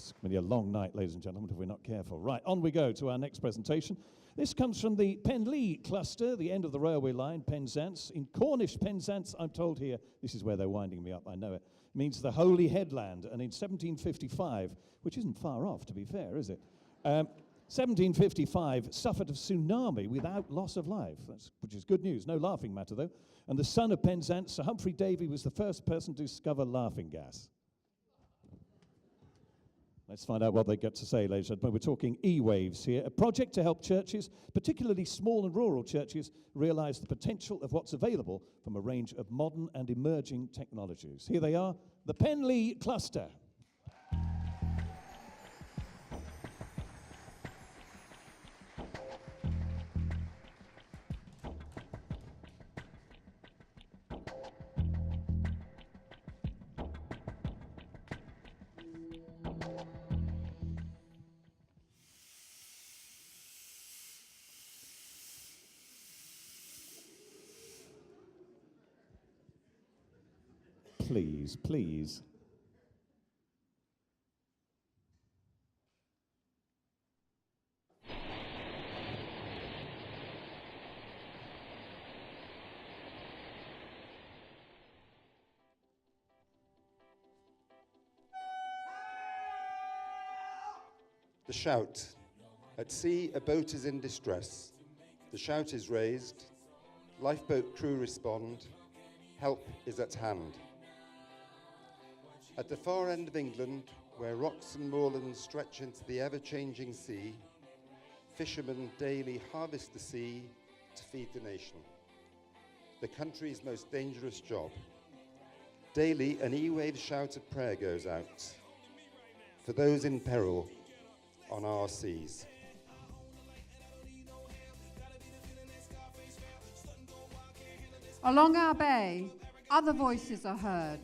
It's going to be a long night, ladies and gentlemen, if we're not careful. Right, on we go to our next presentation. This comes from the Penlee cluster, the end of the railway line, Penzance. In Cornish, Penzance, I'm told here, this is where they're winding me up, I know it, means the Holy Headland. And in 1755, which isn't far off, to be fair, is it? 1755 suffered a tsunami without loss of life, which is good news. No laughing matter, though. And the son of Penzance, Sir Humphrey Davy, was the first person to discover laughing gas. Let's find out what they get to say, ladies and gentlemen. We're talking e-waves here, a project to help churches, particularly small and rural churches, realize the potential of what's available from a range of modern and emerging technologies. Here they are, the Penlee cluster. Please, please. The shout. At sea, a boat is in distress. The shout is raised. Lifeboat crew respond. Help is at hand. At the far end of England, where rocks and moorlands stretch into the ever-changing sea, fishermen daily harvest the sea to feed the nation. The country's most dangerous job. Daily, an e-wave shout of prayer goes out for those in peril on our seas. Along our bay, other voices are heard,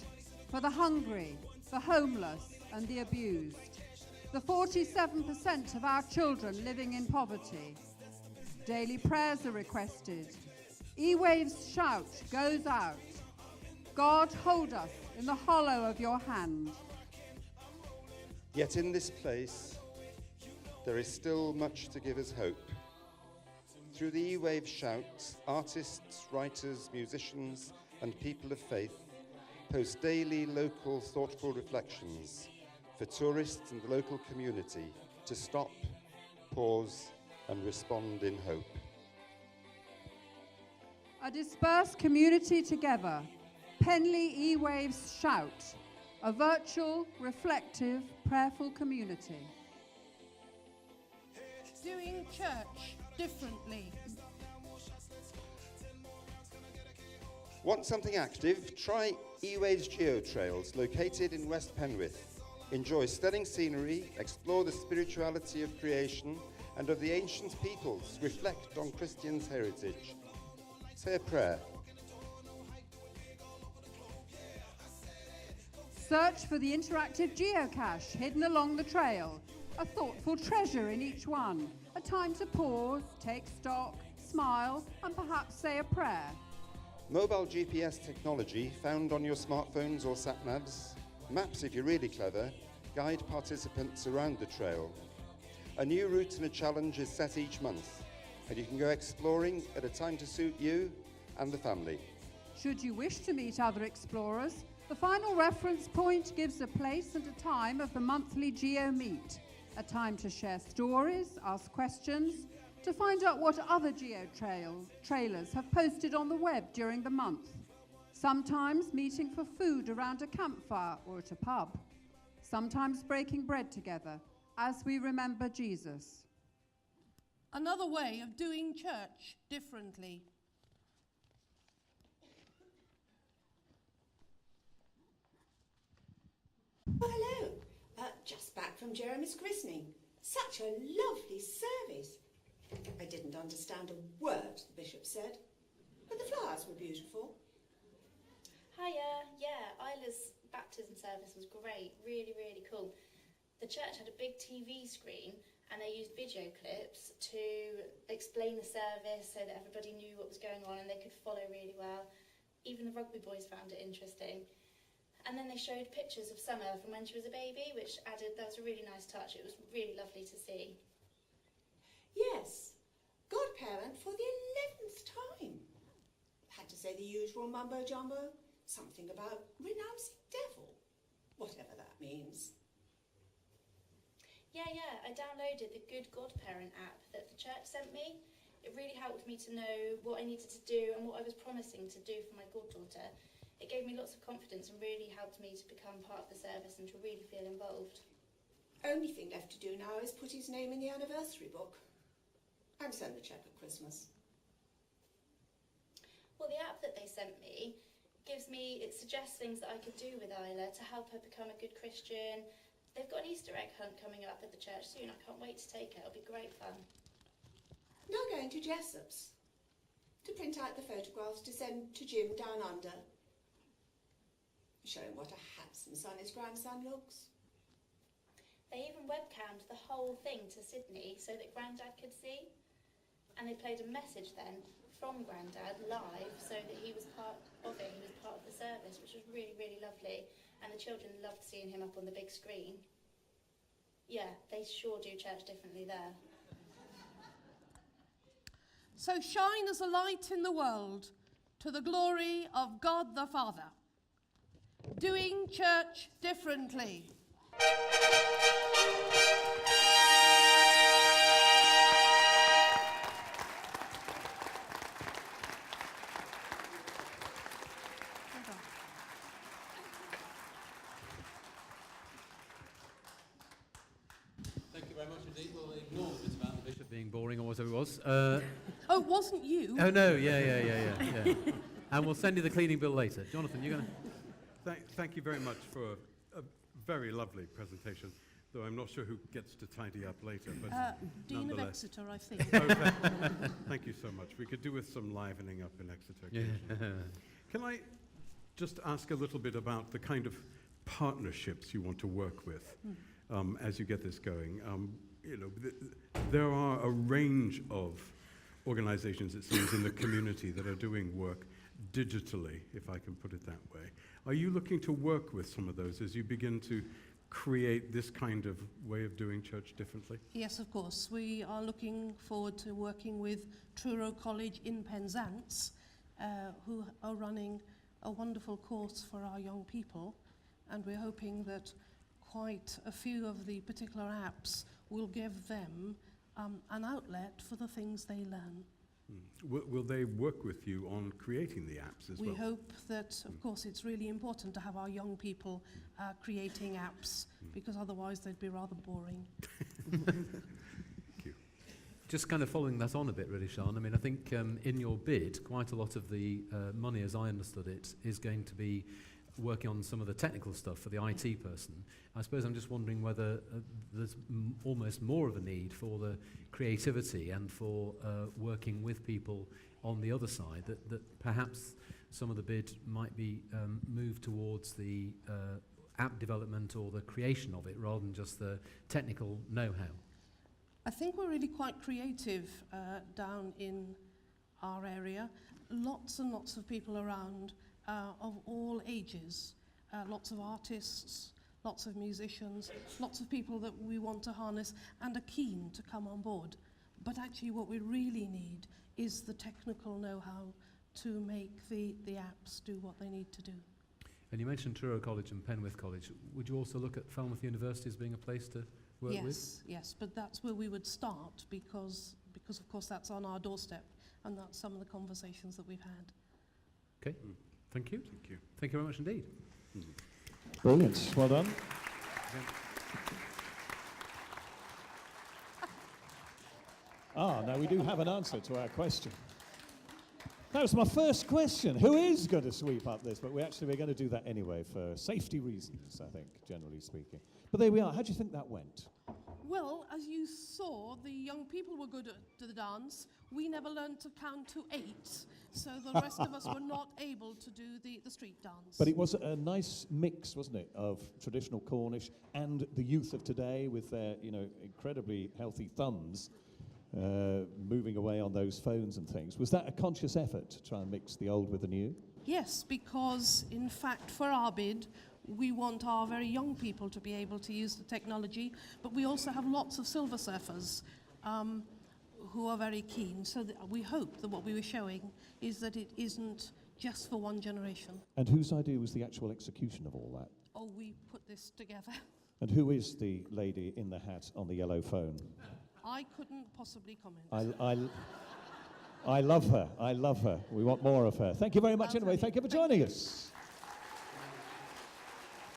for the hungry, the homeless, and the abused. The 47% of our children living in poverty. Daily prayers are requested. E-wave's shout goes out. God, hold us in the hollow of your hand. Yet in this place, there is still much to give us hope. Through the e-wave shout, artists, writers, musicians, and people of faith post daily local thoughtful reflections for tourists and the local community to stop, pause, and respond in hope. A dispersed community together, Penlee e-waves shout, a virtual, reflective, prayerful community. Doing church differently. Want something active? Try e-waves geotrails located in West Penrith. Enjoy stunning scenery, explore the spirituality of creation and of the ancient peoples, reflect on Christians' heritage. Say a prayer. Search for the interactive geocache hidden along the trail, a thoughtful treasure in each one, a time to pause, take stock, smile, and perhaps say a prayer. Mobile GPS technology found on your smartphones or sat-navs. Maps, if you're really clever, guide participants around the trail. A new route and a challenge is set each month, and you can go exploring at a time to suit you and the family. Should you wish to meet other explorers, the final reference point gives a place and a time of the monthly Geo Meet, a time to share stories, ask questions, to find out what other geo-trailers have posted on the web during the month. Sometimes meeting for food around a campfire or at a pub. Sometimes breaking bread together as we remember Jesus. Another way of doing church differently. Oh, hello. Just back from Jeremy's christening. Such a lovely service. I didn't understand a word the bishop said, but the flowers were beautiful. Hiya, yeah, Isla's baptism service was great, really, really cool. The church had a big TV screen and they used video clips to explain the service so that everybody knew what was going on and they could follow really well. Even the rugby boys found it interesting. And then they showed pictures of Summer from when she was a baby, which that was a really nice touch. It was really lovely to see. Yes, godparent for the 11th time. Had to say the usual mumbo-jumbo, something about renouncing devil, whatever that means. Yeah, I downloaded the Good Godparent app that the church sent me. It really helped me to know what I needed to do and what I was promising to do for my goddaughter. It gave me lots of confidence and really helped me to become part of the service and to really feel involved. Only thing left to do now is put his name in the anniversary book and send the cheque at Christmas. Well, the app that they sent me it suggests things that I could do with Isla to help her become a good Christian. They've got an Easter egg hunt coming up at the church soon. I can't wait to take it. It'll be great fun. Now going to Jessop's to print out the photographs to send to Jim down under. Show him what a handsome son his grandson looks. They even webcammed the whole thing to Sydney so that Grandad could see. And they played a message then from Grandad live so that he was part of it, he was part of the service, which was really, really lovely. And the children loved seeing him up on the big screen. Yeah, they sure do church differently there. So shine as a light in the world to the glory of God the Father. Doing church differently. Thank you very much indeed. We'll ignore the bit about the bishop being boring or whatever it was. Oh, it wasn't you. Oh no, yeah. And we'll send you the cleaning bill later. Jonathan, you're going to... Thank you very much for a very lovely presentation, though I'm not sure who gets to tidy up later. But Dean of Exeter, I think. Thank you so much. We could do with some livening up in Exeter. Yeah. Can I just ask a little bit about the kind of partnerships you want to work with as you get this going? There are a range of organizations, it seems, in the community that are doing work digitally, if I can put it that way. Are you looking to work with some of those as you begin to create this kind of way of doing church differently? Yes, of course. We are looking forward to working with Truro College in Penzance, who are running a wonderful course for our young people, and we're hoping that quite a few of the particular apps will give them an outlet for the things they learn. Will they work with you on creating the apps as well? We hope that, of course, it's really important to have our young people creating apps, because otherwise they'd be rather boring. Thank you. Just kind of following that on a bit, really, Sian. I mean, I think in your bid, quite a lot of the money, as I understood it, is going to be working on some of the technical stuff for the IT person. I suppose I'm just wondering whether there's almost more of a need for the creativity and for working with people on the other side, that perhaps some of the bid might be moved towards the app development or the creation of it rather than just the technical know-how. I think we're really quite creative down in our area. Lots and lots of people around of all ages, lots of artists, lots of musicians, lots of people that we want to harness and are keen to come on board. But actually what we really need is the technical know-how to make the apps do what they need to do. And you mentioned Truro College and Penwith College. Would you also look at Falmouth University as being a place to work with? Yes, but that's where we would start because of course that's on our doorstep, and that's some of the conversations that we've had. Okay. Thank you. Thank you. Thank you very much indeed. Brilliant. Well done. Now we do have an answer to our question. That was my first question. Who is going to sweep up this? But we're going to do that anyway for safety reasons, I think, generally speaking. But there we are. How do you think that went? Well, as you saw, the young people were good to the dance. We never learned to count to 8, so the rest of us were not able to do the street dance. But it was a nice mix, wasn't it, of traditional Cornish and the youth of today with their, incredibly healthy thumbs moving away on those phones and things. Was that a conscious effort to try and mix the old with the new? Yes, because in fact for our bid, We want our very young people to be able to use the technology, but we also have lots of silver surfers who are very keen. So we hope that what we were showing is that it isn't just for one generation. And whose idea was the actual execution of all that? Oh, we put this together. And who is the lady in the hat on the yellow phone? I couldn't possibly comment. I love her. I love her. We want more of her. Thank you very much anyway. Thank you for joining us.